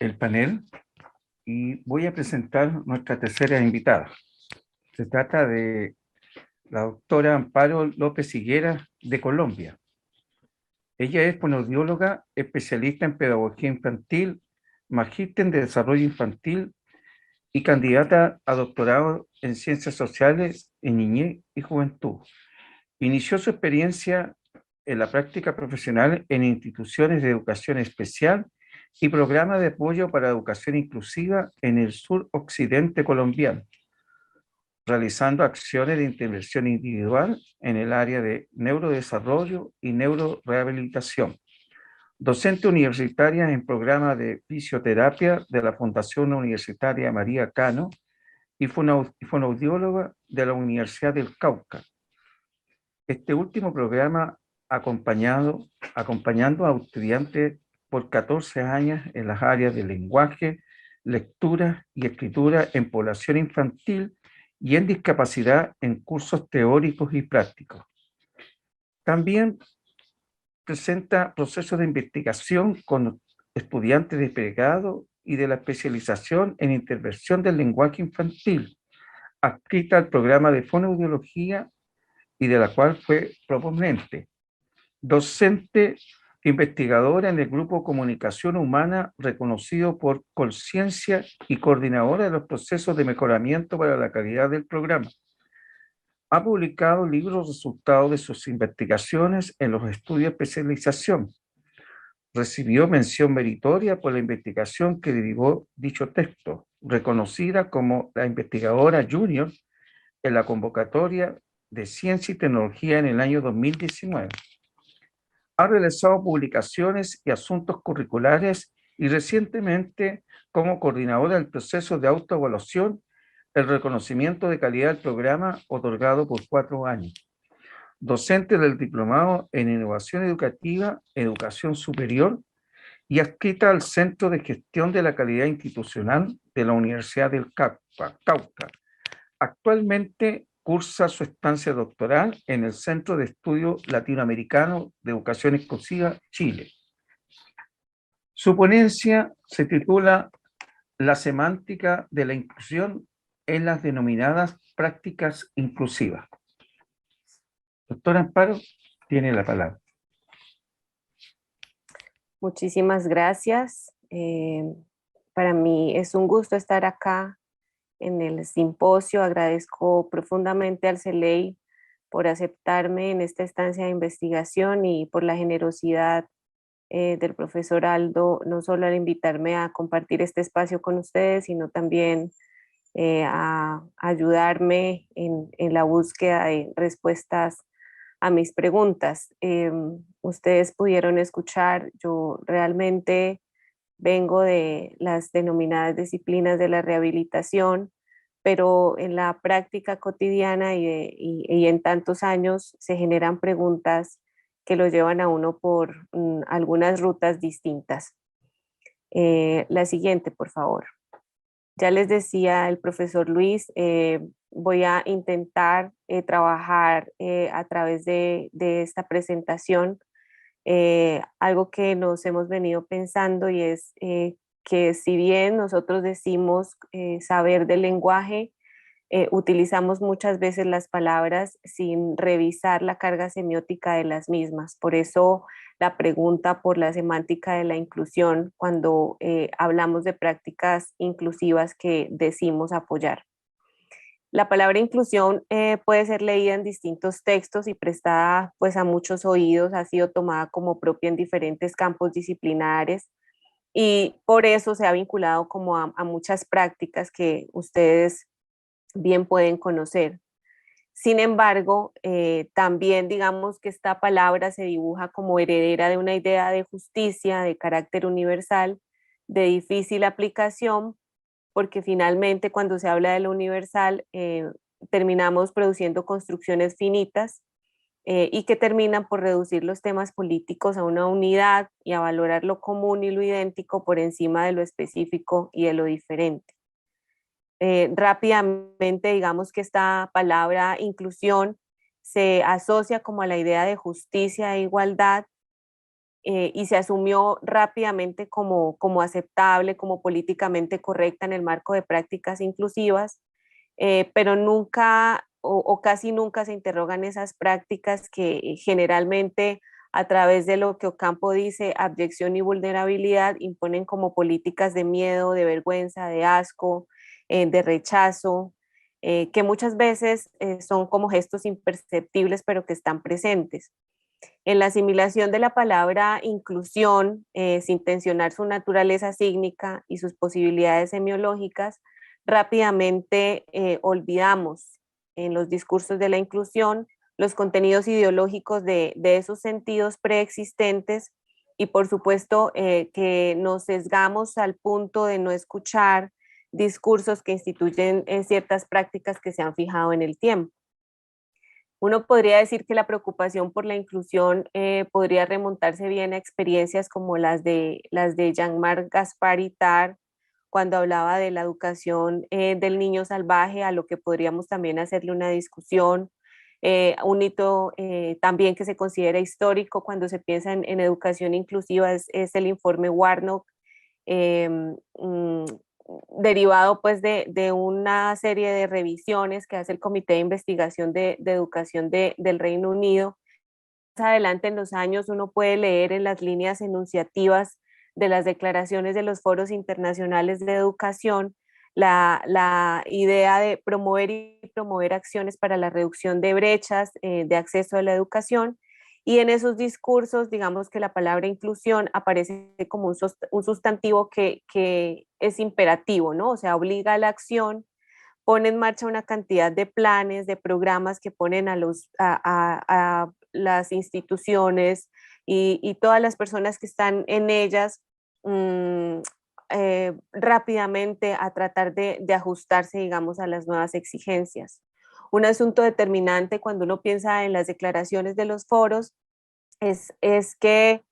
el panel y voy a presentar nuestra tercera invitada. Se trata de la doctora Amparo López Higuera de Colombia. Ella es fonoaudióloga, especialista en pedagogía infantil, magíster de desarrollo infantil y candidata a doctorado en ciencias sociales en niñez y juventud. Inició su experiencia en la práctica profesional en instituciones de educación especial y programas de apoyo para educación inclusiva en el suroccidente colombiano, realizando acciones de intervención individual en el área de neurodesarrollo y neurorehabilitación. Docente universitaria en programa de fisioterapia de la Fundación Universitaria María Cano y fonoaudióloga de la Universidad del Cauca. Este último programa acompañando a estudiantes por 14 años en las áreas de lenguaje, lectura y escritura en población infantil y en discapacidad en cursos teóricos y prácticos. También presenta procesos de investigación con estudiantes de pregrado y de la especialización en intervención del lenguaje infantil, adscrita al programa de fonoaudiología y de la cual fue proponente. Docente investigadora en el grupo Comunicación Humana, reconocido por Conciencia y coordinadora de los procesos de mejoramiento para la calidad del programa. Ha publicado libros resultados de sus investigaciones en los estudios de especialización. Recibió mención meritoria por la investigación que derivó dicho texto, reconocida como la investigadora junior en la convocatoria de Ciencia y Tecnología en el año 2019. Ha realizado publicaciones y asuntos curriculares y recientemente como coordinadora del proceso de autoevaluación, el reconocimiento de calidad del programa otorgado por 4 años. Docente del Diplomado en Innovación Educativa, Educación Superior y adscrita al Centro de Gestión de la Calidad Institucional de la Universidad del Cauca. Actualmente cursa su estancia doctoral en el Centro de Estudio Latinoamericano de Educación Exclusiva, Chile. Su ponencia se titula La semántica de la inclusión en las denominadas prácticas inclusivas. Doctora Amparo, tiene la palabra. Muchísimas gracias. Para mí es un gusto estar acá en el simposio. Agradezco profundamente al CELEI por aceptarme en esta estancia de investigación y por la generosidad del profesor Aldo, no solo al invitarme a compartir este espacio con ustedes, sino también a ayudarme en la búsqueda de respuestas a mis preguntas. Ustedes pudieron escuchar, yo realmente vengo de las denominadas disciplinas de la rehabilitación, pero en la práctica cotidiana y en tantos años se generan preguntas que lo llevan a uno por algunas rutas distintas. La siguiente, por favor. Ya les decía el profesor Luis, voy a intentar trabajar a través de esta presentación algo que nos hemos venido pensando y es que si bien nosotros decimos saber del lenguaje, utilizamos muchas veces las palabras sin revisar la carga semiótica de las mismas. Por eso la pregunta por la semántica de la inclusión cuando hablamos de prácticas inclusivas que decimos apoyar. La palabra inclusión puede ser leída en distintos textos y prestada pues a muchos oídos, ha sido tomada como propia en diferentes campos disciplinares y por eso se ha vinculado como a muchas prácticas que ustedes bien pueden conocer. Sin embargo, también digamos que esta palabra se dibuja como heredera de una idea de justicia de carácter universal, de difícil aplicación, porque finalmente cuando se habla de lo universal, terminamos produciendo construcciones finitas y que terminan por reducir los temas políticos a una unidad y a valorar lo común y lo idéntico por encima de lo específico y de lo diferente. Rápidamente, digamos que esta palabra inclusión se asocia como a la idea de justicia e igualdad y se asumió rápidamente como aceptable, como políticamente correcta en el marco de prácticas inclusivas, pero nunca o casi nunca se interrogan esas prácticas que generalmente a través de lo que Ocampo dice, abyección y vulnerabilidad, imponen como políticas de miedo, de vergüenza, de asco, de rechazo, que muchas veces son como gestos imperceptibles, pero que están presentes. En la asimilación de la palabra inclusión, sin tensionar su naturaleza sígnica y sus posibilidades semiológicas, rápidamente olvidamos en los discursos de la inclusión los contenidos ideológicos de esos sentidos preexistentes y por supuesto que nos sesgamos al punto de no escuchar discursos que instituyen ciertas prácticas que se han fijado en el tiempo. Uno podría decir que la preocupación por la inclusión podría remontarse bien a experiencias como las de Jean-Marc Gaspard Itard, cuando hablaba de la educación del niño salvaje, a lo que podríamos también hacerle una discusión. Un hito también que se considera histórico cuando se piensa en educación inclusiva es el informe Warnock, eh, mm, derivado pues de una serie de revisiones que hace el Comité de Investigación de Educación del Reino Unido. Más adelante en los años uno puede leer en las líneas enunciativas de las declaraciones de los foros internacionales de educación la idea de promover acciones para la reducción de brechas de acceso a la educación, y en esos discursos, digamos que la palabra inclusión aparece como un sustantivo que es imperativo, ¿no? O sea, obliga a la acción, pone en marcha una cantidad de planes, de programas que ponen a las instituciones y todas las personas que están en ellas mmm, rápidamente a tratar de ajustarse, digamos, a las nuevas exigencias. Un asunto determinante cuando uno piensa en las declaraciones de los foros es que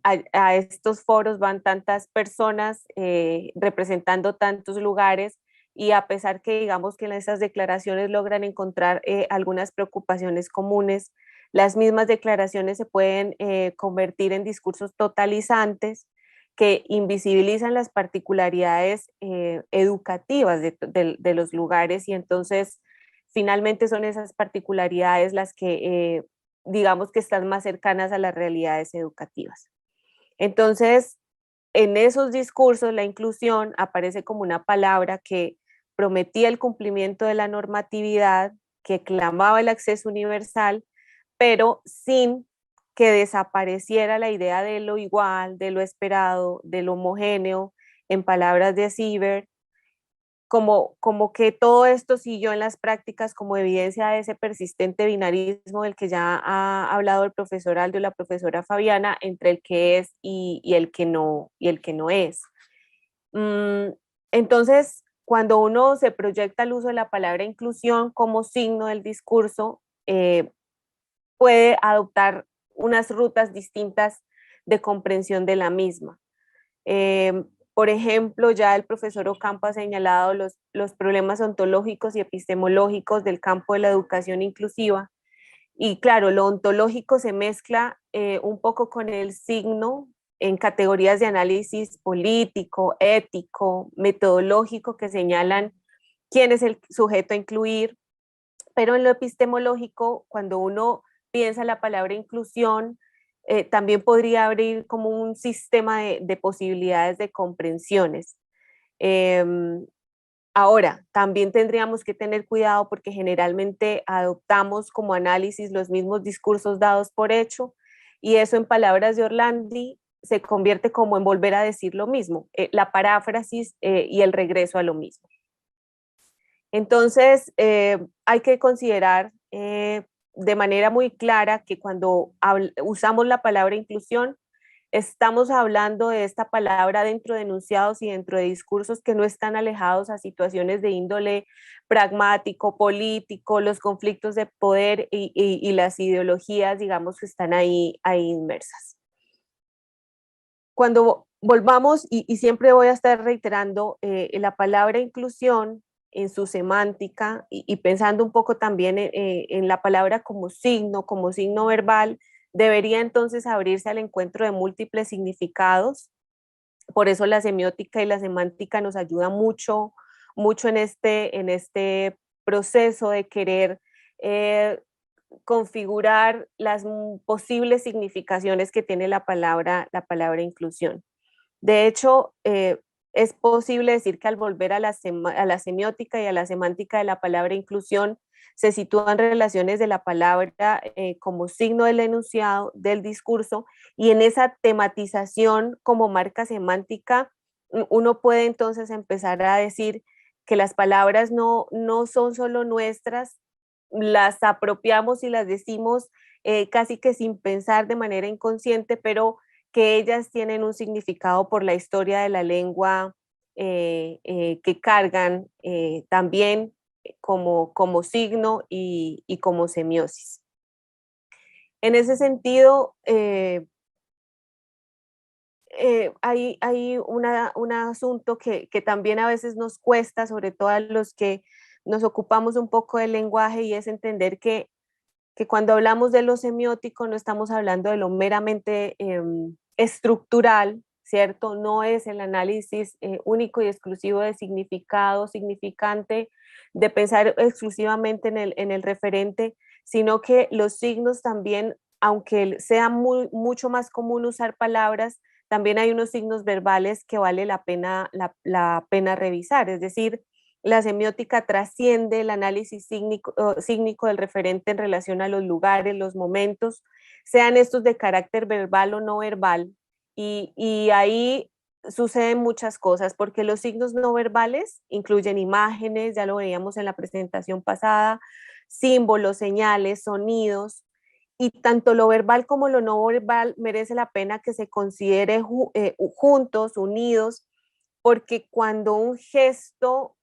a estos foros van tantas personas representando tantos lugares, y a pesar que digamos que en esas declaraciones logran encontrar algunas preocupaciones comunes, las mismas declaraciones se pueden convertir en discursos totalizantes que invisibilizan las particularidades educativas de los lugares, y entonces finalmente son esas particularidades las que digamos que están más cercanas a las realidades educativas. Entonces, en esos discursos la inclusión aparece como una palabra que prometía el cumplimiento de la normatividad, que clamaba el acceso universal, pero sin que desapareciera la idea de lo igual, de lo esperado, de lo homogéneo, en palabras de Siebert, como que todo esto siguió en las prácticas como evidencia de ese persistente binarismo del que ya ha hablado el profesor Aldo y la profesora Fabiana, entre el que es y el que no es. Entonces, cuando uno se proyecta el uso de la palabra inclusión como signo del discurso, puede adoptar unas rutas distintas de comprensión de la misma. Por ejemplo, ya el profesor Ocampo ha señalado los problemas ontológicos y epistemológicos del campo de la educación inclusiva. Y claro, lo ontológico se mezcla un poco con el signo en categorías de análisis político, ético, metodológico, que señalan quién es el sujeto a incluir. Pero en lo epistemológico, cuando uno piensa la palabra inclusión, también podría abrir como un sistema de posibilidades de comprensiones. Ahora, también tendríamos que tener cuidado porque generalmente adoptamos como análisis los mismos discursos dados por hecho, y eso, en palabras de Orlandi, se convierte como en volver a decir lo mismo, la paráfrasis y el regreso a lo mismo. Entonces, hay que considerar de manera muy clara que cuando usamos la palabra inclusión, estamos hablando de esta palabra dentro de enunciados y dentro de discursos que no están alejados a situaciones de índole pragmático, político, los conflictos de poder y las ideologías, digamos, que están ahí inmersas. Cuando volvamos, y siempre voy a estar reiterando, la palabra inclusión en su semántica y pensando un poco también en la palabra como signo verbal, debería entonces abrirse al encuentro de múltiples significados. Por eso la semiótica y la semántica nos ayudan mucho, mucho en este proceso de querer configurar las posibles significaciones que tiene la palabra inclusión. De hecho, es posible decir que al volver a la semiótica y a la semántica de la palabra inclusión, se sitúan relaciones de la palabra como signo del enunciado, del discurso, y en esa tematización como marca semántica, uno puede entonces empezar a decir que las palabras no son solo nuestras, las apropiamos y las decimos casi que sin pensar de manera inconsciente, pero que ellas tienen un significado por la historia de la lengua que cargan también como signo y como semiosis. En ese sentido, hay un asunto que también a veces nos cuesta, sobre todo a los que nos ocupamos un poco del lenguaje, y es entender que cuando hablamos de lo semiótico no estamos hablando de lo meramente estructural, ¿cierto? No es el análisis único y exclusivo de significado, significante, de pensar exclusivamente en el referente, sino que los signos también, aunque sea mucho más común usar palabras, también hay unos signos verbales que vale la pena revisar. Es decir, la semiótica trasciende el análisis sígnico del referente en relación a los lugares, los momentos, sean estos de carácter verbal o no verbal. Y ahí suceden muchas cosas, porque los signos no verbales incluyen imágenes, ya lo veíamos en la presentación pasada, símbolos, señales, sonidos, y tanto lo verbal como lo no verbal merece la pena que se considere juntos, unidos, porque cuando un gesto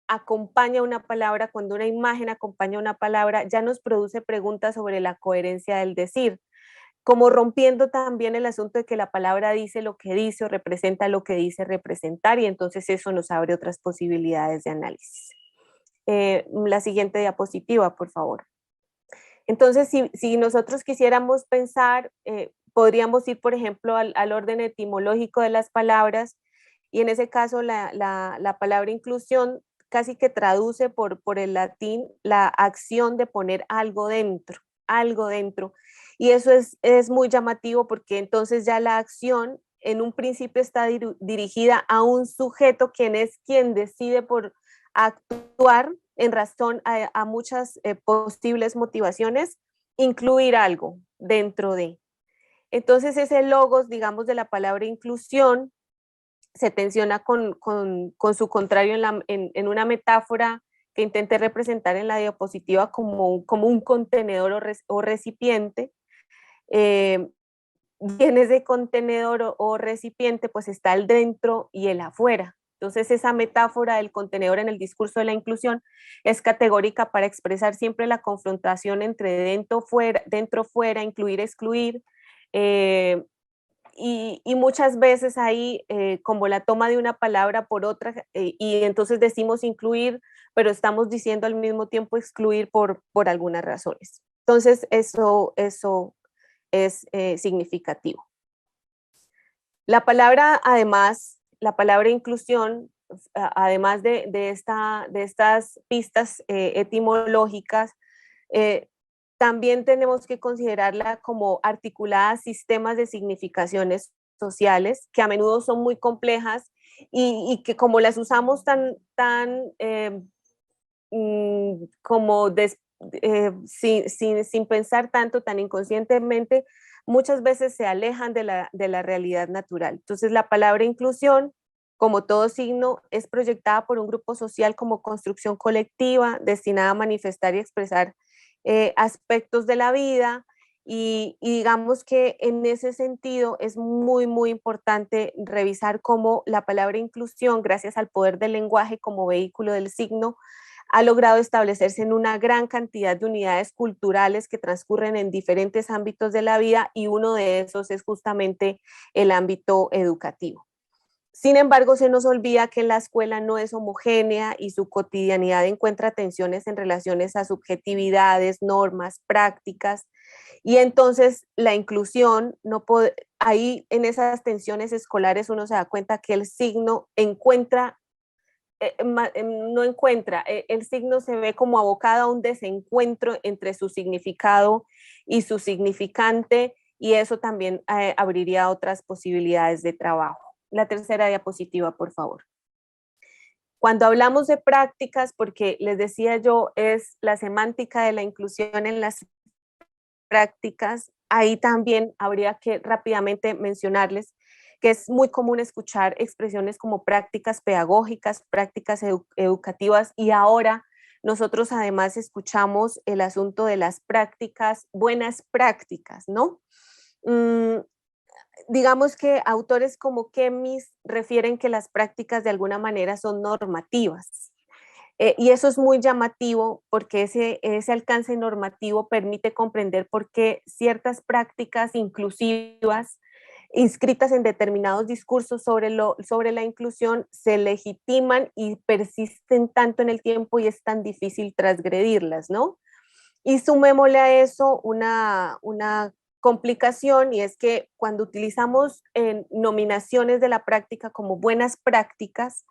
acompaña una palabra, cuando una imagen acompaña una palabra, ya nos produce preguntas sobre la coherencia del decir, como rompiendo también el asunto de que la palabra dice lo que dice o representa lo que dice representar, y entonces eso nos abre otras posibilidades de análisis. La siguiente diapositiva, por favor. Entonces, si nosotros quisiéramos pensar, podríamos ir, por ejemplo, al orden etimológico de las palabras, y en ese caso la palabra inclusión casi que traduce por el latín la acción de poner algo dentro, algo dentro. Y eso es muy llamativo, porque entonces ya la acción en un principio está dirigida a un sujeto, quien decide por actuar en razón a muchas posibles motivaciones, incluir algo dentro de. Entonces ese logos, digamos, de la palabra inclusión se tensiona con su contrario en una metáfora que intenté representar en la diapositiva como un contenedor o recipiente. Y en ese contenedor o recipiente pues está el dentro y el afuera. Entonces esa metáfora del contenedor en el discurso de la inclusión es categórica para expresar siempre la confrontación entre dentro, fuera, incluir, excluir, y muchas veces ahí como la toma de una palabra por otra, y entonces decimos incluir, pero estamos diciendo al mismo tiempo excluir por algunas razones. Entonces eso es significativo. La palabra, además, la palabra inclusión, además de estas pistas etimológicas, también tenemos que considerarla como articulada a sistemas de significaciones sociales que a menudo son muy complejas y que como las usamos como sin pensar tanto, tan inconscientemente, muchas veces se alejan de la realidad natural. Entonces la palabra inclusión, como todo signo, es proyectada por un grupo social como construcción colectiva destinada a manifestar y expresar aspectos de la vida, y digamos que en ese sentido es muy, muy importante revisar cómo la palabra inclusión, gracias al poder del lenguaje como vehículo del signo, ha logrado establecerse en una gran cantidad de unidades culturales que transcurren en diferentes ámbitos de la vida, y uno de esos es justamente el ámbito educativo. Sin embargo, se nos olvida que la escuela no es homogénea y su cotidianidad encuentra tensiones en relaciones a subjetividades, normas, prácticas, y entonces la inclusión, no puede, ahí en esas tensiones escolares uno se da cuenta que el signo encuentra, no encuentra, el signo se ve como abocado a un desencuentro entre su significado y su significante, y eso también abriría otras posibilidades de trabajo. La tercera diapositiva, por favor. Cuando hablamos de prácticas, porque les decía yo, es la semántica de la inclusión en las prácticas, ahí también habría que rápidamente mencionarles que es muy común escuchar expresiones como prácticas pedagógicas, prácticas educativas, y ahora nosotros además escuchamos el asunto de las prácticas, buenas prácticas, ¿no? Digamos que autores como Kemis refieren que las prácticas de alguna manera son normativas. Y eso es muy llamativo porque ese alcance normativo permite comprender por qué ciertas prácticas inclusivas inscritas en determinados discursos sobre la inclusión se legitiman y persisten tanto en el tiempo y es tan difícil transgredirlas, ¿no? Y sumémosle a eso una complicación, y es que cuando utilizamos nominaciones de la práctica como buenas prácticas,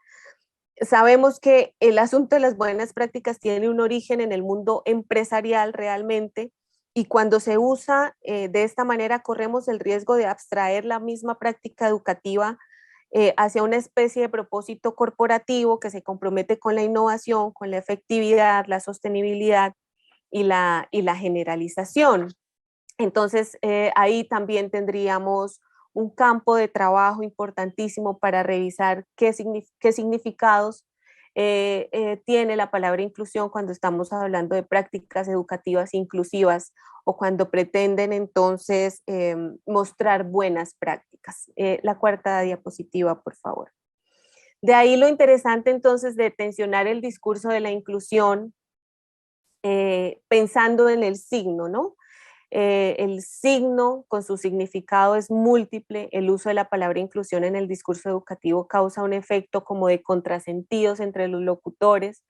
sabemos que el asunto de las buenas prácticas tiene un origen en el mundo empresarial realmente, y cuando se usa de esta manera corremos el riesgo de abstraer la misma práctica educativa hacia una especie de propósito corporativo que se compromete con la innovación, con la efectividad, la sostenibilidad y la generalización. Entonces, ahí también tendríamos un campo de trabajo importantísimo para revisar qué significados tiene la palabra inclusión cuando estamos hablando de prácticas educativas inclusivas o cuando pretenden entonces mostrar buenas prácticas. La cuarta diapositiva, por favor. De ahí lo interesante entonces de tensionar el discurso de la inclusión pensando en el signo, ¿no? El signo con su significado es múltiple, el uso de la palabra inclusión en el discurso educativo causa un efecto como de contrasentidos entre los locutores,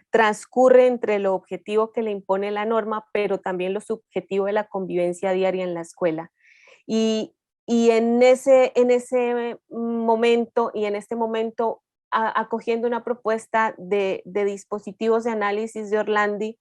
transcurre entre lo objetivo que le impone la norma, pero también lo subjetivo de la convivencia diaria en la escuela. Y, y en ese momento y en este momento, acogiendo una propuesta de dispositivos de análisis de Orlandi,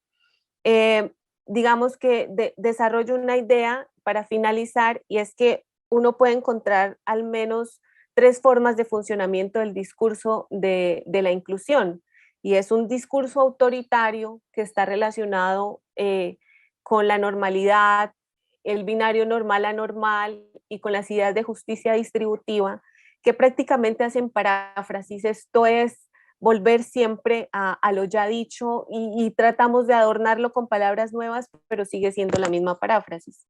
eh, digamos que desarrollo una idea para finalizar, y es que uno puede encontrar al menos tres formas de funcionamiento del discurso de la inclusión, y es un discurso autoritario que está relacionado con la normalidad, el binario normal-anormal y con las ideas de justicia distributiva que prácticamente hacen paráfrasis, esto es volver siempre a lo ya dicho y tratamos de adornarlo con palabras nuevas, pero sigue siendo la misma paráfrasis.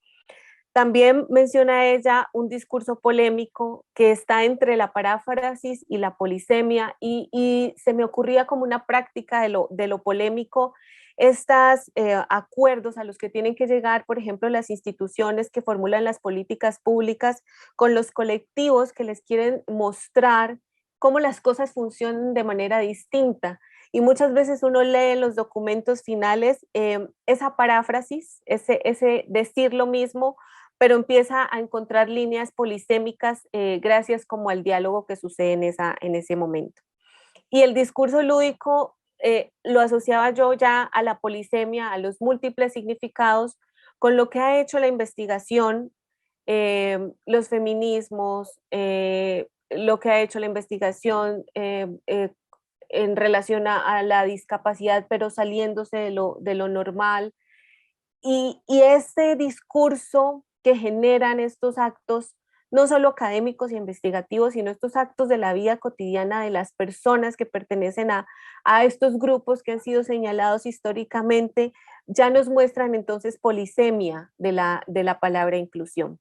También menciona ella un discurso polémico que está entre la paráfrasis y la polisemia, y se me ocurría como una práctica de lo polémico estos acuerdos a los que tienen que llegar, por ejemplo, las instituciones que formulan las políticas públicas con los colectivos que les quieren mostrar cómo las cosas funcionan de manera distinta. Y muchas veces uno lee en los documentos finales esa paráfrasis, ese decir lo mismo, pero empieza a encontrar líneas polisémicas gracias como al diálogo que sucede en ese momento. Y el discurso lúdico lo asociaba yo ya a la polisemia, a los múltiples significados, con lo que ha hecho la investigación, los feminismos, lo que ha hecho la investigación en relación a la discapacidad, pero saliéndose de lo normal. Y este discurso que generan estos actos, no solo académicos y investigativos, sino estos actos de la vida cotidiana de las personas que pertenecen a estos grupos que han sido señalados históricamente, ya nos muestran entonces polisemia de la palabra inclusión.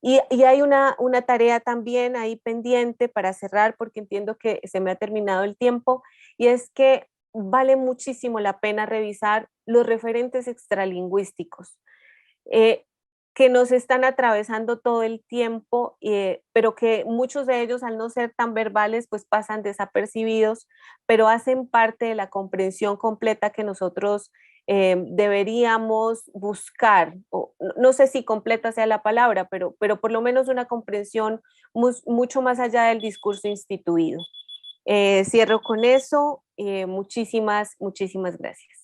Y hay una tarea también ahí pendiente para cerrar, porque entiendo que se me ha terminado el tiempo, y es que vale muchísimo la pena revisar los referentes extralingüísticos. Eh, que nos están atravesando todo el tiempo, pero que muchos de ellos, al no ser tan verbales, pues pasan desapercibidos, pero hacen parte de la comprensión completa que nosotros deberíamos buscar. O, no sé si completa sea la palabra, pero por lo menos una comprensión mucho más allá del discurso instituido. Cierro con eso. Muchísimas gracias.